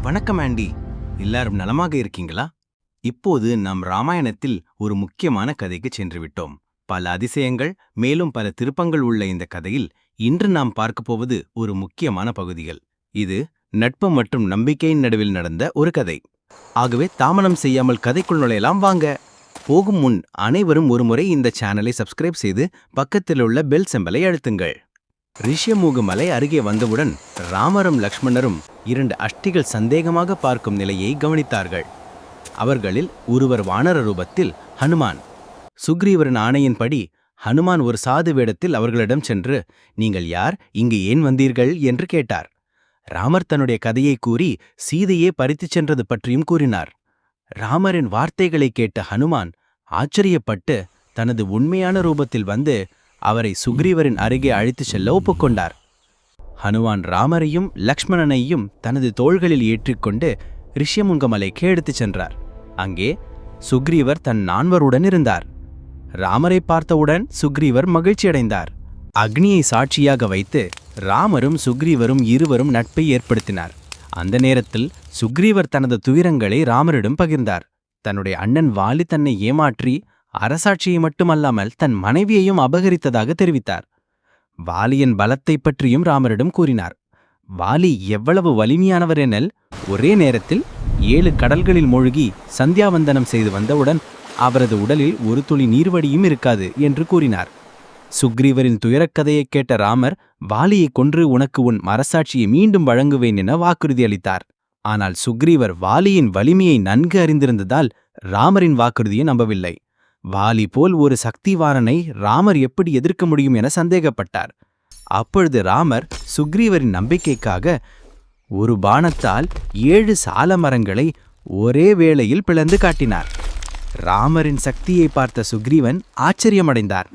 வணக்கம் ஆண்டி. எல்லாரும் நலமாக இருக்கீங்களா? இப்போது நாம் ராமாயணத்தில் ஒரு முக்கியமான கதைக்கு சென்று விட்டோம். பல அதிசயங்கள் மேலும் பல திருப்பங்கள் உள்ள இந்த கதையில் இன்று நாம் பார்க்கப் போவது ஒரு முக்கியமான பகுதிகள். இது நட்பு மற்றும் நம்பிக்கையின் நடுவில் நடந்த ஒரு கதை. ஆகவே தாமதம் செய்யாமல் கதைக்குள் நுழையலாம் வாங்க. போகும் முன் அனைவரும் ஒருமுறை இந்த சேனலை சப்ஸ்கிரைப் செய்து பக்கத்தில் உள்ள பெல் சிம்பலை அழுத்துங்கள். ரிஷ்யமூக மலை அருகே வந்தவுடன் ராமரும் லக்ஷ்மணரும் இரண்டு அஷ்டிகள் சந்தேகமாக பார்க்கும் நிலையை கவனித்தார்கள். அவர்களில் ஒருவர் வானர ரூபத்தில் ஹனுமான். சுக்ரீவரின் ஆணையின்படி ஹனுமான் ஒரு சாது வேடத்தில் அவர்களிடம் சென்று, நீங்கள் யார், இங்கு ஏன் வந்தீர்கள் என்று கேட்டார். ராமர் தன்னுடைய கதையை கூறி சீதையே பறித்துச் சென்றது பற்றியும் கூறினார். ராமரின் வார்த்தைகளை கேட்ட ஹனுமான் ஆச்சரியப்பட்டு தனது உண்மையான ரூபத்தில் வந்து அவரை சுக்ரீவரின் அருகே அழைத்துச் செல்ல ஒப்புக்கொண்டார். ஹனுமான் ராமரையும் லக்ஷ்மணனையும் தனது தோள்களில் ஏற்றிக்கொண்டு ரிஷ்யமுங்க மலைக்கு எடுத்துச் சென்றார். அங்கே சுக்ரீவர் தன் நான்வருடன் இருந்தார். ராமரை பார்த்தவுடன் சுக்ரீவர் மகிழ்ச்சியடைந்தார். அக்னியை சாட்சியாக வைத்து ராமரும் சுக்ரீவரும் இருவரும் நட்பை ஏற்படுத்தினார். அந்த நேரத்தில் சுக்ரீவர் தனது துயரங்களை ராமரிடம் பகிர்ந்தார். தன்னுடைய அண்ணன் வாலி தன்னை ஏமாற்றி அரசாட்சியை மட்டுமல்லாமல் தன் மனைவியையும் அபகரித்ததாக தெரிவித்தார். வாலியின் பலத்தை பற்றியும் ராமரிடம் கூறினார். வாலி எவ்வளவு வலிமையானவர் எனில், ஒரே நேரத்தில் 7 கடல்களில் மூழ்கி சந்தியாவந்தனம் செய்து வந்தவுடன் அவரது உடலில் ஒரு துளி நீர்வடியும் இருக்காது என்று கூறினார். சுக்ரீவரின் துயரக்கதையைக் கேட்ட ராமர், வாலியை கொன்று உனக்கு உன் அரசாட்சியை மீண்டும் வழங்குவேன் என வாக்குறுதி அளித்தார். ஆனால் சுக்ரீவர் வாலியின் வலிமையை நன்கு அறிந்திருந்ததால் ராமரின் வாக்குறுதியை நம்பவில்லை. வாலி போல் ஒரு சக்திவாரனை ராமர் எப்படி எதிர்க்க முடியும் என சந்தேகப்பட்டார். அப்பொழுது ராமர் சுக்ரீவரின் நம்பிக்கைக்காக ஒரு பாணத்தால் 7 சாலமரங்களை ஒரே வேளையில் பிளந்து காட்டினார். ராமரின் சக்தியை பார்த்த சுக்ரீவன் ஆச்சரியமடைந்தார்.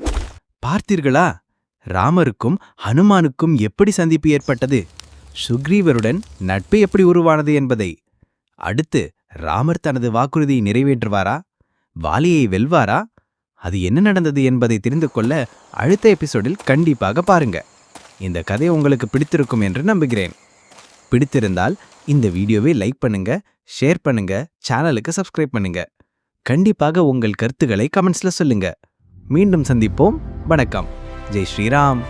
பார்த்தீர்களா, ராமருக்கும் ஹனுமானுக்கும் எப்படி சந்திப்பு ஏற்பட்டது, சுக்ரீவருடன் நட்பு எப்படி உருவானது என்பதை. அடுத்து ராமர் தனது வாக்குறுதியை நிறைவேற்றுவாரா, வாலியை வெல்வாரா? அது என்ன நடந்தது என்பதை தெரிந்து கொள்ள அடுத்த எபிசோடில் கண்டிப்பாக பாருங்க. இந்த கதை உங்களுக்கு பிடித்திருக்கும் என்று நம்புகிறேன். பிடித்திருந்தால் இந்த வீடியோவை லைக் பண்ணுங்க, ஷேர் பண்ணுங்க, சேனலுக்கு சப்ஸ்கிரைப் பண்ணுங்க. கண்டிப்பாக உங்கள் கருத்துக்களை கமெண்ட்ஸ்ல சொல்லுங்க. மீண்டும் சந்திப்போம். வணக்கம். ஜெய் ஸ்ரீராம்.